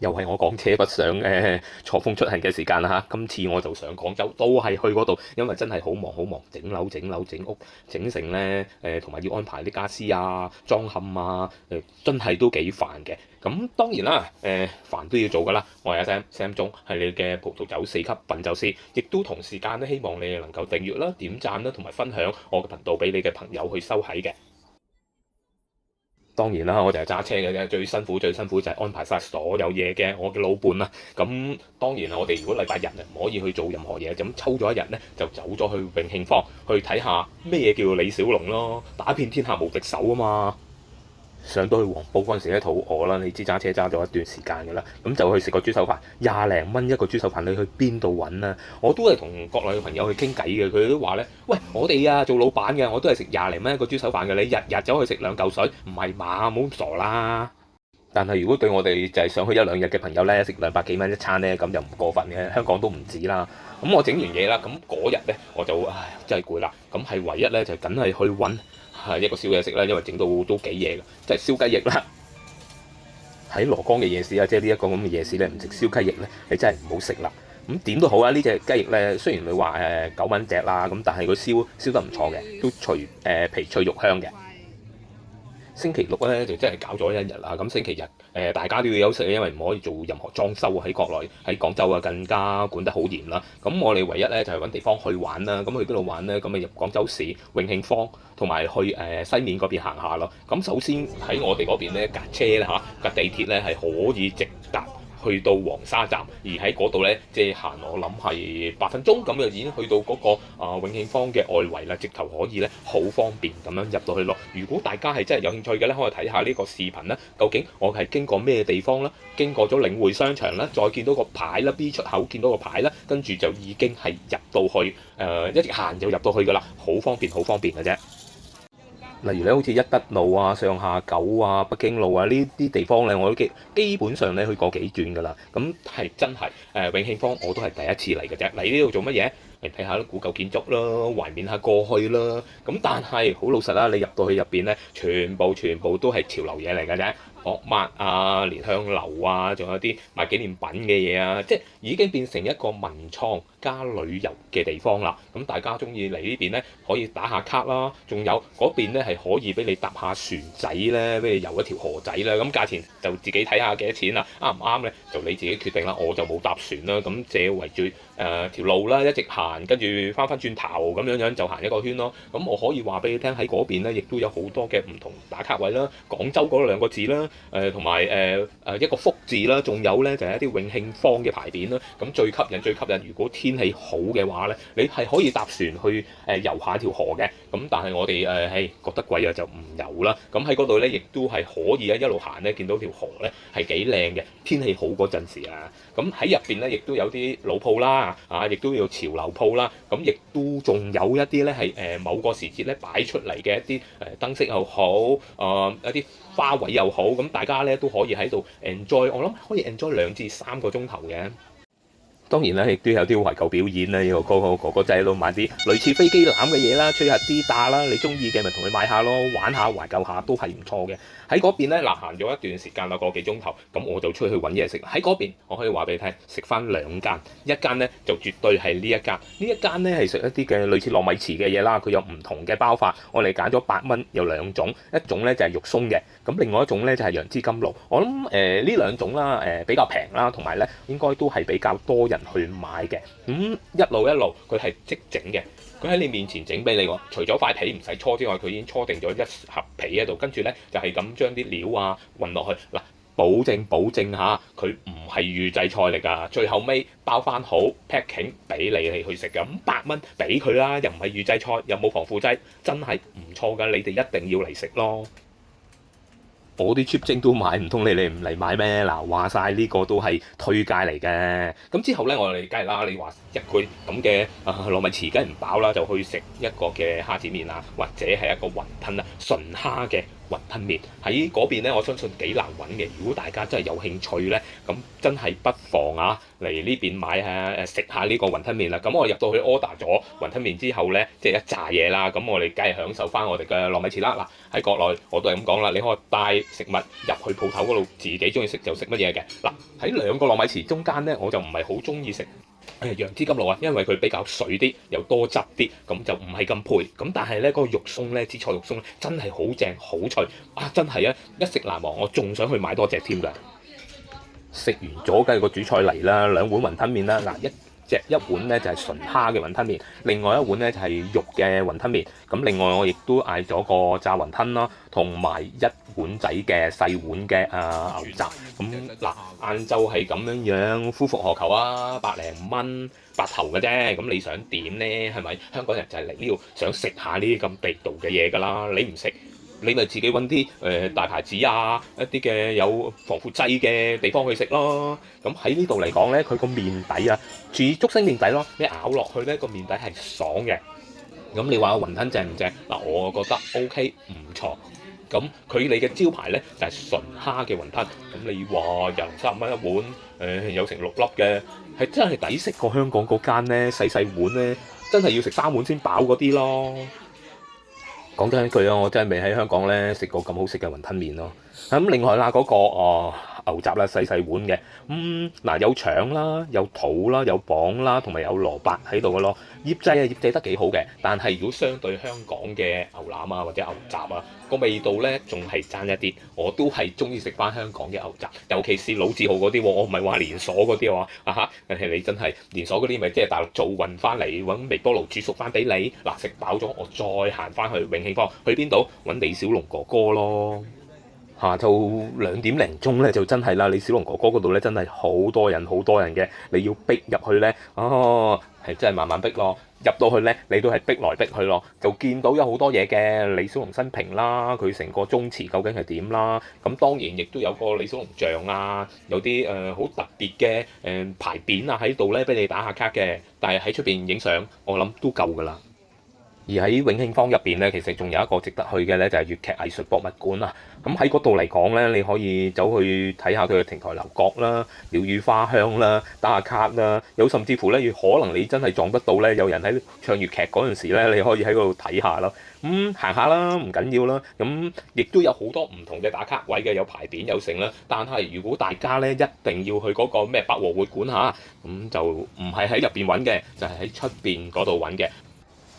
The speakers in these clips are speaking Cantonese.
又係我港車北上錯峰出行嘅時間啦嚇，今次我就上廣州，都係去嗰度，因為真係好忙好忙，整樓整樓整屋整成咧同埋要安排啲家私啊、裝嵌啊，真係都幾煩嘅。咁當然啦，煩都要做噶啦。我係阿 Sam 鐘，係你嘅葡萄酒四級品酒師，亦都同時間咧希望你能夠訂閱啦、點讚啦，同埋分享我嘅頻道俾你嘅朋友去收睇嘅。當然啦，我就係揸車嘅啫，最辛苦就係安排晒所有嘢嘅我嘅老伴啦。咁當然我哋如果禮拜日唔可以去做任何嘢，咁抽咗一日咧就走咗去永慶坊去睇下咩叫李小龍咯，打遍天下無敵手啊嘛！上到去黃埔嗰陣時咧，肚餓啦，你知揸車揸咗一段時間㗎啦，咁就去食個豬手飯，廿零蚊一個豬手飯，你去邊度揾啊？我都係同國內嘅朋友去傾偈嘅，佢都話咧，喂，我哋啊做老闆嘅，我都係食廿零蚊一個豬手飯嘅，你日日走去食兩嚿水，唔係嘛？冇咁傻啦！但係如果對我哋就係上去一兩日嘅朋友咧，食200幾蚊一餐咧，咁就唔過分嘅，香港都唔止啦。咁我整完嘢啦，咁嗰日咧我就真係攰啦，咁係唯一咧就梗係去揾一個宵夜食啦，因為整到都幾夜嘅，即係燒雞翼啦。喺蘿崗嘅夜市啊，即係呢一個咁嘅夜市咧，唔食燒雞翼咧，你真係唔好食啦。咁點都好啊，呢隻雞翼咧，雖然你話9蚊隻啦，咁但係佢燒得唔錯嘅，都皮脆肉香嘅。星期六咧就真係搞咗一日啦，咁星期日大家都要休息，因為唔可以做任何裝修啊，喺國內喺廣州啊更加管得好嚴啦。咁我哋唯一咧就係揾地方去玩啦，咁去邊度玩咧？咁啊入廣州市永慶坊，同埋去西面嗰邊行下咯。咁首先喺我哋嗰邊咧，架車咧架地鐵咧係可以直達去到黃沙站，而喺嗰度咧，即係行我諗係8分鐘咁就已經去到嗰個永慶坊嘅外圍啦，直頭可以咧好方便咁樣入到去咯。如果大家係真係有興趣嘅咧，可以睇下呢個視頻啦。究竟我係經過咩地方啦？經過咗領匯商場啦，再見到個牌啦 B 出口見到個牌啦，跟住就已經係入到去一直行就入到去噶啦，好方便嘅啫。例如咧，好似一德路啊、上下九啊、北京路啊呢啲地方咧，我都基本上咧去過幾轉噶啦。咁係真係永慶坊我都係第一次嚟嘅啫。嚟呢度做乜嘢？嚟睇下啲古舊建築啦，懷緬下過去啦。咁但係好老實啦，你入到去入邊咧，全部都係潮流嘢嚟嘅啫。惡抹啊、蓮香樓啊，仲有啲賣紀念品嘅嘢啊，即係已經變成一個文創加旅遊嘅地方啦。咁大家中意嚟呢邊咧，可以打下卡啦，仲有嗰邊咧係可以俾你搭下船仔咧，俾你遊一條河仔啦。咁價錢就自己睇下幾多錢啦，啱唔啱咧就你自己決定啦。我就冇搭船啦，咁借圍住條路啦，一直行，跟住翻轉頭咁樣就行一個圈咯。咁我可以話俾你聽，喺嗰邊咧亦都有好多嘅唔同打卡位啦，廣州嗰兩個字啦。同埋一個福字啦，仲有咧就係一啲永慶坊嘅牌匾啦。咁最吸引，如果天氣好嘅話咧，你係可以搭船去遊下條河嘅。咁但係我哋覺得貴啊，就唔遊啦。咁喺嗰度咧，亦都係可以一路行咧，見到條河咧係幾靚嘅。天氣好嗰陣時啊，咁喺入邊咧亦都有啲老鋪啦，亦都有潮流鋪啦。咁亦都仲有一啲咧係某個時節咧擺出嚟嘅一啲燈飾又好，一啲花卉又好，咁大家咧都可以喺度 enjoy，我諗可以 enjoy 2至3個鐘頭嘅。當然啦，亦都有啲懷舊表演啦，有個哥哥仔喺度買啲類似飛機欖嘅嘢啦，吹下 D 打啦，你中意嘅咪同佢買下咯，玩下懷舊下都係唔錯嘅。喺嗰邊咧嗱，行咗一段時間啦，個幾鐘頭，咁我就出去揾嘢食。喺嗰邊我可以話俾你聽，食翻2間，一間咧就絕對係呢一間，呢一間咧係食一啲嘅類似糯米糍嘅嘢啦，佢有唔同嘅包法，我哋揀咗8蚊，有2種，一種咧就係肉鬆嘅，咁另外一種咧就係楊枝甘露。我諗呢兩種啦，比較平啦，同埋咧應該都係比較多人去買嘅。咁一路佢係即整嘅。佢喺你面前整俾你喎，除咗塊皮唔使搓之外，佢已經搓定咗一盒皮喺度，跟住咧就係咁將啲料運落去嗱，保證嚇，佢唔係預製菜嚟㗎，最後尾包翻好 packing 俾你去食㗎，咁8蚊俾佢啦，又唔係預製菜，又冇防腐劑，真係唔錯㗎，你哋一定要嚟食咯。我啲 cheap 精都買，唔通你哋唔嚟買咩？嗱，話晒呢個都係推介嚟嘅。咁之後咧，我哋梗係啦，你話一個咁嘅糯米糍梗係唔飽啦，就去食一個嘅蝦子麵啊，或者係一個雲吞啊，純蝦嘅雲吞麵喺嗰邊咧，我相信幾難揾嘅。如果大家真係有興趣咧，咁真係不妨嚟呢邊買下食下呢個雲吞麵啦。咁我入到去 order 咗雲吞麵之後咧，即係一紮嘢啦。咁我哋梗係享受翻我哋嘅糯米糍啦。嗱，喺國內我都係咁講啦，你可以帶食物入去鋪頭嗰度，自己中意食就食乜嘢嘅。嗱，喺兩個糯米糍中間咧，我就唔係好中意食楊枝甘露啊，因為佢比較水啲，又多汁啲，咁就唔係咁配。咁但係咧，嗰個肉鬆咧，紫菜肉鬆咧，真係好正好脆啊！真係啊，一食難忘，我仲想去買多隻添㗎。食完咗梗係個主菜嚟啦，兩碗雲吞麵啦。嗱，一碗咧就係純蝦嘅雲吞麵，另外一碗咧就係肉嘅雲吞麵。咁另外我亦都嗌咗個炸雲吞啦，同埋一碗仔嘅細碗嘅牛雜。咁嗱，晏晝係咁樣夫復何求啊？百零蚊白頭嘅啫。咁你想點咧？係咪香港人就係嚟呢度想食下呢啲咁地道嘅嘢㗎啦？你唔食，你咪自己揾啲大牌子啊，一啲嘅有防腐劑嘅地方去食咯。咁喺呢度嚟講咧，佢個麵底啊，似竹升麵底咯，你咬落去咧個麵底係爽嘅。咁你話雲吞正唔正？嗱，我覺得 OK 唔錯。咁佢哋嘅招牌咧就係純蝦嘅雲吞。咁你話20-30蚊一碗，有成6粒嘅，係真係抵食過香港嗰間咧細細碗咧，真係要食3碗先飽嗰啲咯。講真一句啊，我真係未喺香港咧食過咁好食嘅雲吞麵咯。咁另外啦，嗰個牛雜啦，細細碗嘅，嗱有腸啦，有肚啦，有磅啦，同埋有蘿蔔喺度嘅咯。醃製得幾好嘅，但係如果相對香港嘅牛腩啊或者牛雜啊，個味道咧仲係爭一啲。我都係中意食翻香港嘅牛雜，尤其是老字號嗰啲喎。我唔係話連鎖嗰啲喎，但係你真係連鎖嗰啲咪即係大陸做運翻嚟揾微波爐煮熟翻俾你。嗱，食飽咗我再行翻去永慶坊，去邊度揾李小龍哥哥咯。下晝2點零鐘咧就真係啦，李小龍哥哥嗰度咧真係好多人嘅，你要逼入去咧，係真係慢慢逼咯。入到去咧，你都係逼來逼去咯，就見到有好多嘢嘅李小龍生平啦，佢成個宗祠究竟係點啦。咁當然亦都有個李小龍像啊，有啲好特別嘅牌匾啊喺度咧，俾你打下卡嘅。但係喺出邊影相，我諗都夠㗎啦。而喺永慶坊入邊咧，其實仲有一個值得去嘅咧，就係粵劇藝術博物館啊。咁喺嗰度嚟講咧，你可以走去睇下佢嘅亭台樓閣啦、鳥語花香啦、打下卡啦，有甚至乎咧，可能你真係撞得到咧，有人喺唱粵劇嗰陣時咧，你可以喺嗰度睇下咯。行下啦，唔緊要啦。咁亦都有好多唔同嘅打卡位嘅，有牌匾有剩啦。但係如果大家咧一定要去嗰個咩百和會館嚇，咁就唔係喺入邊揾嘅，就係喺出邊嗰度揾嘅。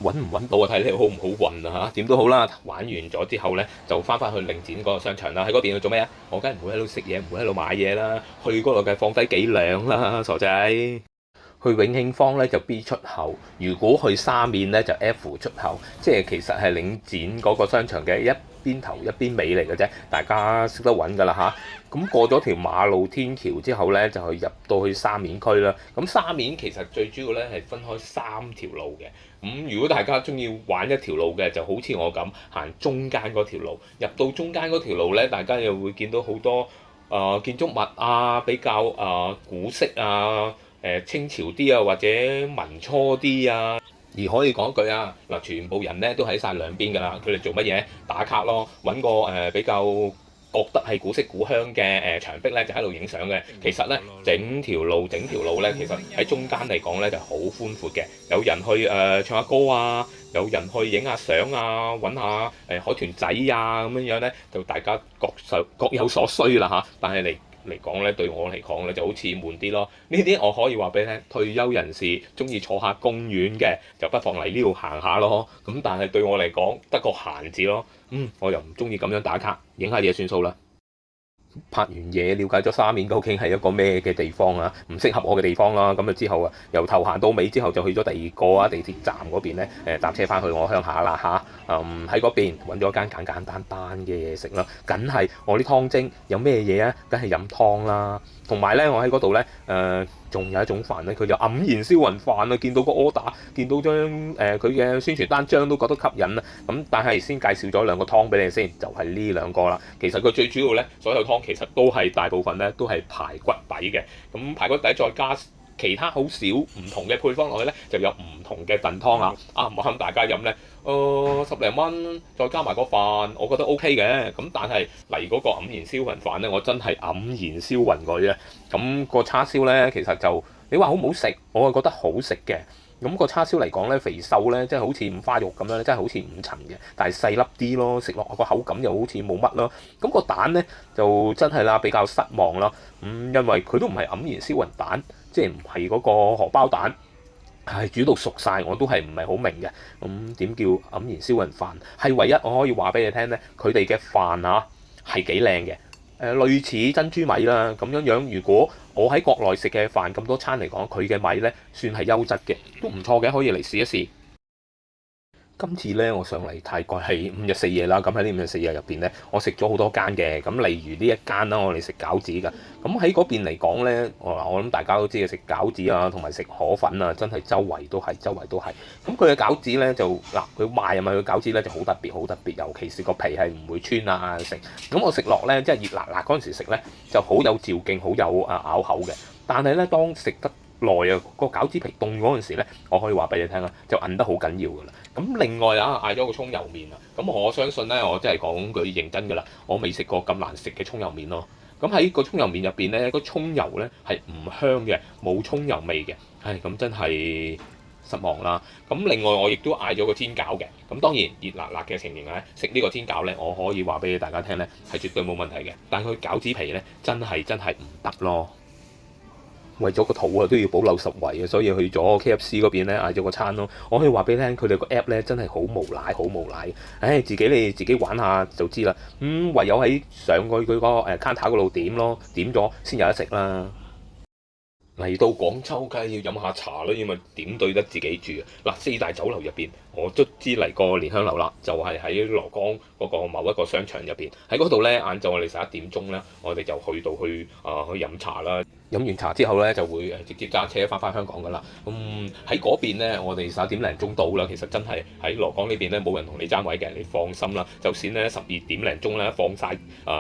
揾唔揾到啊？睇你好唔好運啊嚇！點都好啦，玩完咗之後咧，就翻去領展嗰個商場啦。喺嗰邊去做咩啊？我梗係唔會喺度食嘢，唔會喺度買嘢啦。去嗰度梗係放低幾兩啦，傻仔。去永慶坊咧就 B 出口，如果去沙面咧就 F 出口，即係其實係領展嗰個商場嘅一邊頭一邊尾嚟嘅啫，大家識得揾㗎啦嚇。咁過咗條馬路天橋之後咧，就係入到去沙面區啦。咁沙面其實最主要咧係分開3條路嘅。如果大家中意玩一條路嘅，就好似我咁行中間嗰條路。入到中間嗰條路咧，大家又會見到好多建築物啊，比較古色啊。清朝啲啊，或者民初啲啊，而可以講句啊，嗱，全部人咧都喺晒兩邊㗎啦。佢哋做乜嘢？打卡咯，揾個比較覺得係古色古香嘅牆壁咧，就喺度影相嘅。其實咧，整條路咧，其實喺中間嚟講咧就好寬闊嘅。有人去唱下歌啊，有人去影下相啊，揾下海豚仔啊咁樣咧，就大家各有所需啦嚇。但係嚟講咧，對我嚟講咧就好似悶啲咯。呢啲我可以話俾你聽，退休人士中意坐下公園嘅，就不妨嚟呢度行下咯。咁但係對我嚟講，得個閒字咯。我又唔中意咁樣打卡，影下嘢算數啦。拍完嘢，了解咗沙面究竟係一個咩嘅地方啊？唔適合我嘅地方啦。咁之後由頭行到尾之後，就去咗第二個地鐵站嗰邊咧，搭車翻去我鄉下啦嚇。喺嗰邊揾咗間簡簡單單嘅嘢食啦。梗係我啲湯蒸有咩嘢啊？梗係飲湯啦。同埋咧，我喺嗰度咧，仲有一種飯咧，佢就黯然銷魂飯啊！見到個 order，見到張佢嘅宣傳單張都覺得吸引啊！咁但係先介紹咗2個湯俾你先，就係呢2個啦。其實佢最主要咧，所有湯其實都係大部分咧都係排骨底嘅。咁排骨底再加其他好少唔同嘅配方落去咧，就有唔同嘅燉湯啦。我諗大家飲咧，十零蚊再加埋個飯，我覺得 OK 嘅。咁但係嚟嗰個黯然銷魂飯咧，我真係黯然銷魂佢啊！咁個叉燒咧，其實就你話好唔好食，我係覺得好食嘅。咁個叉燒嚟講咧，肥瘦咧，即係好似五花肉咁樣，真係好似五層嘅，但係細粒啲咯，食落個口感又好似冇乜咯。咁個蛋咧就真係啦，比較失望咯。因為佢都唔係黯然銷魂蛋，即係唔係嗰個荷包蛋，係煮到熟晒，我都係唔係好明嘅。點叫黯然銷魂飯？係唯一我可以話俾你聽咧，佢哋嘅飯啊係幾靚嘅。類似珍珠米啦咁樣。如果我喺國內食嘅飯咁多餐嚟講，佢嘅米咧算係優質嘅，都唔錯嘅，可以嚟試一試。今次咧，我上嚟泰國係5日4夜啦。咁喺呢5日4夜入邊咧，我食咗好多間嘅。咁例如呢一間啦，我哋食餃子㗎。咁喺嗰邊嚟講咧，我諗大家都知嘅，食餃子啊，同埋食河粉啊，真係周圍都係，周圍都係。咁佢嘅餃子咧就佢賣啊嘛，佢餃子咧就好特別，好特別。尤其是個皮係唔會穿啊食。咁我食落咧，即係熱辣辣嗰陣時食咧，就好有嚼勁，好有咬口嘅。但係咧，當食得耐啊，個餃子皮凍嗰陣時咧，我可以話俾你聽啦，就韌得好緊要㗎啦。咁另外嗌咗個葱油麵啊，咁我相信咧，我真係講句認真㗎啦，我未食過咁難食嘅葱油麵咯。咁喺個葱油麵入邊咧，個葱油咧係唔香嘅，冇葱油味嘅，咁真係失望啦。咁另外我亦都嗌咗個煎餃嘅，咁當然熱辣辣嘅情形咧，食呢個煎餃咧，我可以話俾大家聽咧，係絕對冇問題嘅。但係佢餃子皮咧，真係唔得咯。為咗個肚都要保留實惠啊，所以去咗 KFC 嗰邊咧嗌咗個餐咯。我可以話俾你聽，佢哋個 app 咧真係好無賴，好無賴。你自己玩下就知啦。唯有喺上去佢個counter 嗰度點咯，點咗先有得食啦。嚟到廣州梗係要飲下茶啦，因為點對得自己住啊！4大酒樓入邊，我卒之嚟過蓮香樓啦，就係喺蘿崗嗰個某一個商場入邊。喺嗰度咧，晏晝我哋11點鐘咧，我哋就去飲茶啦。飲完茶之後咧，就會直接揸車翻香港噶啦。喺嗰邊咧，我哋11點零鐘到啦。其實真係喺蘿崗呢邊咧，冇人同你爭位嘅，你放心啦。就算咧12點零鐘咧放晒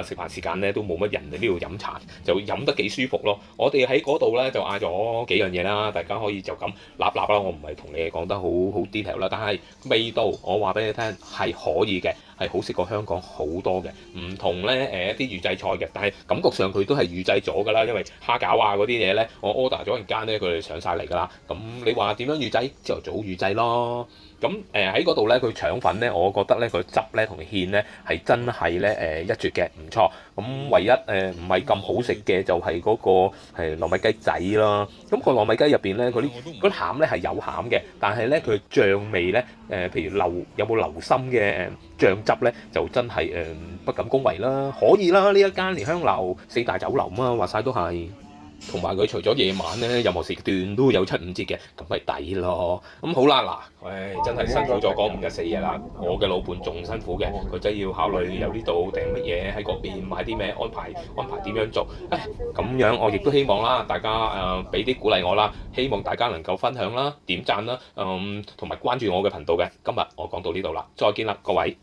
食飯時間咧，都冇乜人喺呢度飲茶，就飲得幾舒服咯。我哋喺嗰度咧就嗌咗幾樣嘢啦，大家可以就咁立啦。我唔係同你講得好 detail 啦，但係味道我話俾你聽係可以嘅，係好食過香港好多嘅。唔同咧一啲預製菜嘅，但係感覺上佢都係預製咗㗎啦，因為蝦餃嗰啲嘢咧，我 order 咗陣間咧，佢哋上晒嚟㗎啦。咁你話點樣預製？朝頭早預製咯。咁喺嗰度咧，佢腸粉咧，我覺得咧佢汁咧同芡咧係真係咧一絕嘅，唔錯。咁唯一唔係咁好食嘅就係嗰個糯米雞仔啦。咁個糯米雞入邊咧，嗰啲餡咧係有餡嘅，但係咧佢醬味咧譬如有冇流心嘅醬汁咧，就真係不敢恭維啦。可以啦，呢一間蓮香樓4大酒樓嘛，話晒都係。同埋佢除咗夜晚咧，任何時段都有7、5折嘅，咁咪抵咯。咁好啦，真係辛苦咗嗰5日4夜啦。我嘅老伴仲辛苦嘅，佢真係要考慮由呢度訂乜嘢，喺嗰邊買啲咩，安排點樣做。咁樣我亦都希望啦，大家俾啲鼓勵我啦，希望大家能夠分享啦、點讚啦，同埋關注我嘅頻道嘅。今日我講到呢度啦，再見啦，各位。